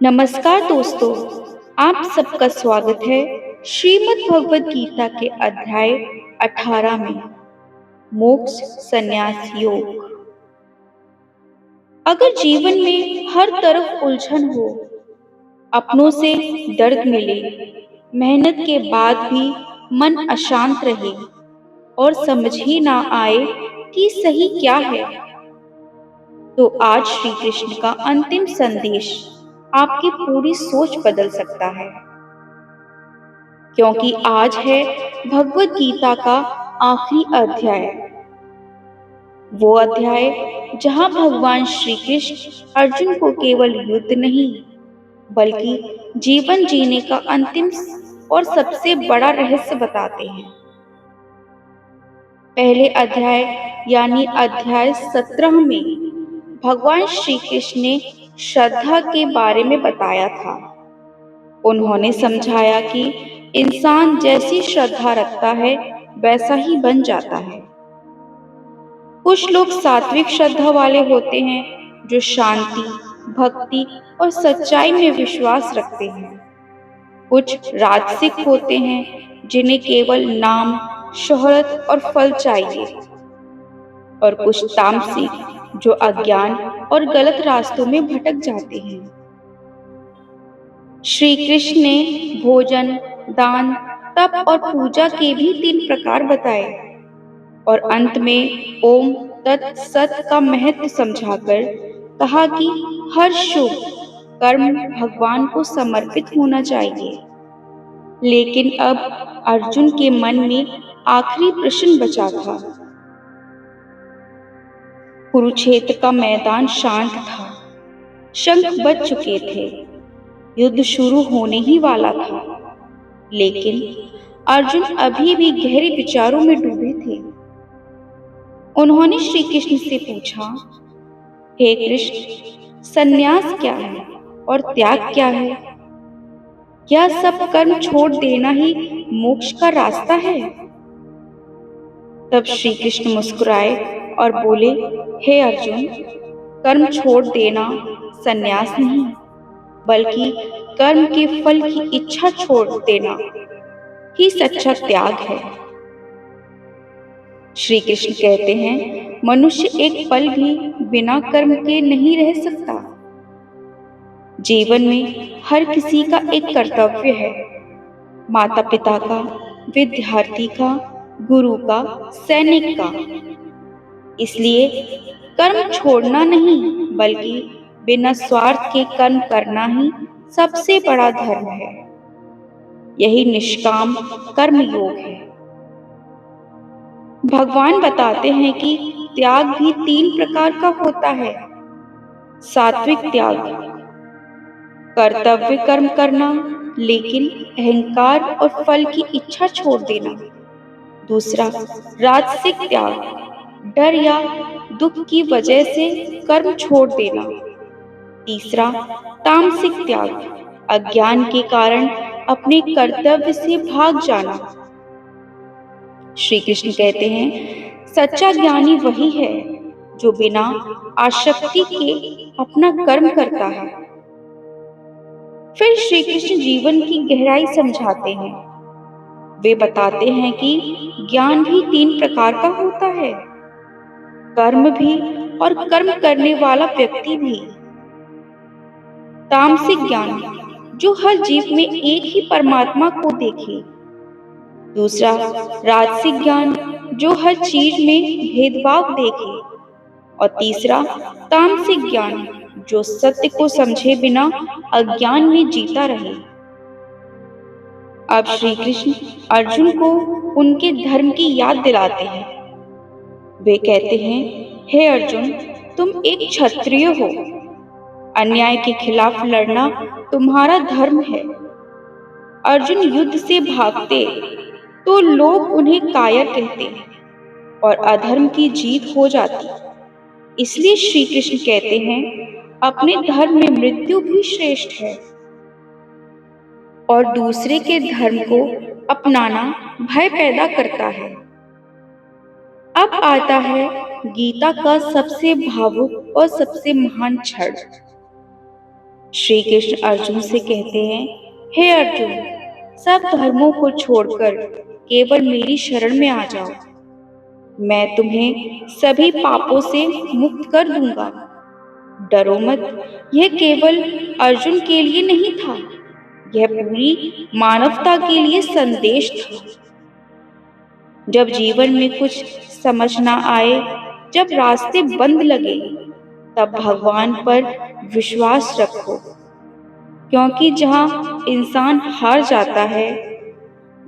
नमस्कार दोस्तों, आप सबका स्वागत है श्रीमद् भगवद गीता के अध्याय 18 में मोक्ष संन्यास योग। अगर जीवन में हर तरफ उलझन हो, अपनों से दर्द मिले, मेहनत के बाद भी मन अशांत रहे और समझ ही ना आए कि सही क्या है, तो आज श्री कृष्ण का अंतिम संदेश आपकी पूरी सोच बदल सकता है। क्योंकि आज है भगवद गीता का आखिरी अध्याय, वो अध्याय जहां भगवान श्री कृष्ण अर्जुन को केवल युद्ध नहीं बल्कि जीवन जीने का अंतिम और सबसे बड़ा रहस्य बताते हैं। पहले अध्याय यानी अध्याय 17 में भगवान श्री कृष्ण ने श्रद्धा के बारे में बताया था। उन्होंने समझाया कि इंसान जैसी श्रद्धा रखता है वैसा ही बन जाता है। कुछ लोग सात्विक श्रद्धा वाले होते हैं जो शांति, भक्ति और सच्चाई में विश्वास रखते हैं। कुछ राजसिक होते हैं जिन्हें केवल नाम, शोहरत और फल चाहिए, और कुछ तामसिक जो अज्ञान और गलत रास्तों में भटक जाते हैं। श्री कृष्ण ने भोजन, दान, तप और पूजा के भी 3 प्रकार बताए और अंत में ओम तत्सत का महत्व समझाकर कहा कि हर शुभ कर्म भगवान को समर्पित होना चाहिए। लेकिन अब अर्जुन के मन में आखिरी प्रश्न बचा था। कुरुक्षेत्र का मैदान शांत था, शंख बज चुके थे, युद्ध शुरू होने ही वाला था, लेकिन अर्जुन अभी भी गहरे विचारों में डूबे थे। उन्होंने श्री कृष्ण से पूछा, हे कृष्ण, संन्यास क्या है और त्याग क्या है? क्या सब कर्म छोड़ देना ही मोक्ष का रास्ता है? तब श्री कृष्ण मुस्कुराए और बोले, हे अर्जुन, कर्म छोड़ देना संन्यास नहीं, बल्कि कर्म के फल की इच्छा छोड़ देना ही सच्चा त्याग है। श्री कृष्ण कहते हैं, मनुष्य एक पल भी बिना कर्म के नहीं रह सकता। जीवन में हर किसी का एक कर्तव्य है, माता पिता का, विद्यार्थी का, गुरु का, सैनिक का। इसलिए कर्म छोड़ना नहीं बल्कि बिना स्वार्थ के कर्म करना ही सबसे बड़ा धर्म है। यही निष्काम कर्म योग है। भगवान बताते हैं कि त्याग भी 3 प्रकार का होता है। सात्विक त्याग, कर्तव्य कर्म करना लेकिन अहंकार और फल की इच्छा छोड़ देना। दूसरा, राजसिक त्याग, डर या दुख की वजह से कर्म छोड़ देना। तीसरा, तामसिक त्याग, अज्ञान के कारण अपने कर्तव्य से भाग जाना। श्री कृष्ण कहते हैं, सच्चा ज्ञानी वही है जो बिना आसक्ति के अपना कर्म करता है। फिर श्री कृष्ण जीवन की गहराई समझाते हैं। वे बताते हैं कि ज्ञान भी 3 प्रकार का होता है, कर्म भी और कर्म करने वाला व्यक्ति भी। तामसिक ज्ञान जो हर जीव में एक ही परमात्मा को देखे। दूसरा, राजसिक ज्ञान जो हर चीज में भेदभाव देखे। और तीसरा, तामसिक ज्ञान जो सत्य को समझे बिना अज्ञान में जीता रहे। अब श्री कृष्ण अर्जुन को उनके धर्म की याद दिलाते हैं। वे कहते हैं, हे अर्जुन, तुम एक क्षत्रिय हो, अन्याय के खिलाफ लड़ना तुम्हारा धर्म है। अर्जुन युद्ध से भागते तो लोग उन्हें कायर कहते और अधर्म की जीत हो जाती। इसलिए श्री कृष्ण कहते हैं, अपने धर्म में मृत्यु भी श्रेष्ठ है और दूसरे के धर्म को अपनाना भय पैदा करता है। अब आता है गीता का सबसे भावुक और सबसे महान क्षण। श्री कृष्ण अर्जुन से कहते हैं, हे अर्जुन, सब धर्मों को छोड़कर केवल मेरी शरण में आ जाओ। मैं तुम्हें सभी पापों से मुक्त कर दूंगा। डरो मत। यह केवल अर्जुन के लिए नहीं था, यह पूरी मानवता के लिए संदेश था। जब जीवन में कुछ समझ ना आए, जब रास्ते बंद लगे, तब भगवान पर विश्वास रखो, क्योंकि जहाँ इंसान हार जाता है,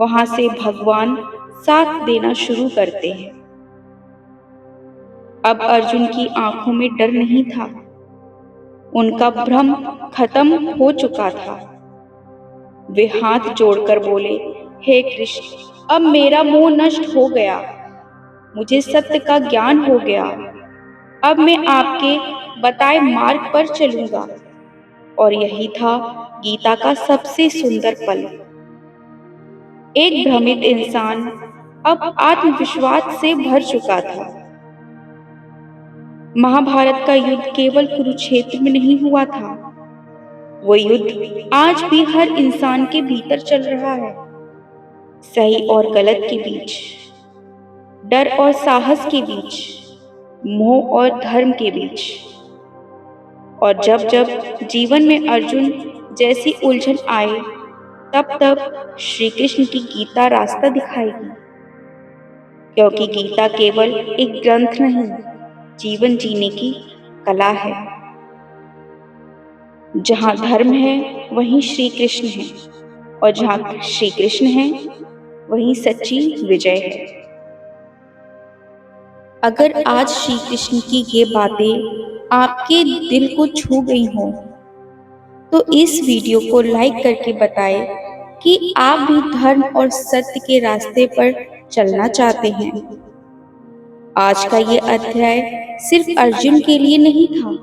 वहां से भगवान साथ देना शुरू करते हैं। अब अर्जुन की आंखों में डर नहीं था, उनका भ्रम खत्म हो चुका था। वे हाथ जोड़कर बोले, हे कृष्ण, अब मेरा मोह नष्ट हो गया, मुझे सत्य का ज्ञान हो गया। अब मैं आपके बताए मार्ग पर चलूंगा। और यही था गीता का सबसे सुंदर पल। एक भ्रमित इंसान अब आत्मविश्वास से भर चुका था। महाभारत का युद्ध केवल कुरुक्षेत्र में नहीं हुआ था, वो युद्ध आज भी हर इंसान के भीतर चल रहा है। सही और गलत के बीच, डर और साहस के बीच, मोह और धर्म के बीच। और जब जब जीवन में अर्जुन जैसी उलझन आए, तब तब श्री कृष्ण की गीता रास्ता दिखाएगी। क्योंकि गीता केवल एक ग्रंथ नहीं, जीवन जीने की कला है। जहाँ धर्म है, वहीं श्री कृष्ण है, और जहाँ श्री कृष्ण है, वहीं सच्ची विजय है। अगर आज श्री कृष्ण की ये बातें आपके दिल को छू गई हों, तो इस वीडियो को लाइक करके बताएं कि आप भी धर्म और सत्य के रास्ते पर चलना चाहते हैं। आज का ये अध्याय सिर्फ अर्जुन के लिए नहीं था,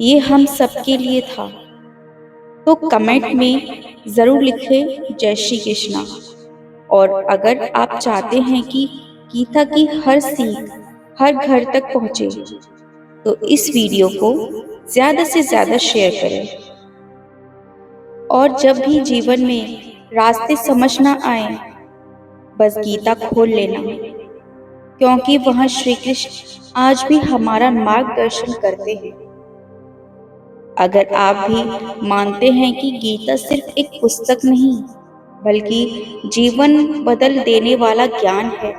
ये हम सबके लिए था। तो कमेंट में जरूर लिखें जय श्री कृष्णा। और अगर आप चाहते हैं कि गीता की हर सीख हर घर तक पहुंचे, तो इस वीडियो को ज्यादा से ज्यादा शेयर करें। और जब भी जीवन में रास्ते समझ ना आए, बस गीता खोल लेना, क्योंकि वहाँ श्री कृष्ण आज भी हमारा मार्गदर्शन करते हैं। अगर आप भी मानते हैं कि गीता सिर्फ एक पुस्तक नहीं, बल्कि जीवन बदल देने वाला ज्ञान है,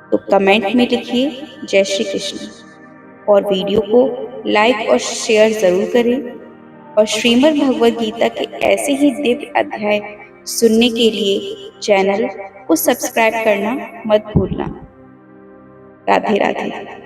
तो कमेंट में लिखिए जय श्री कृष्ण। और वीडियो को लाइक और शेयर जरूर करें। और श्रीमद् भगवद गीता के ऐसे ही दिव्य अध्याय सुनने के लिए चैनल को सब्सक्राइब करना मत भूलना। राधे राधे।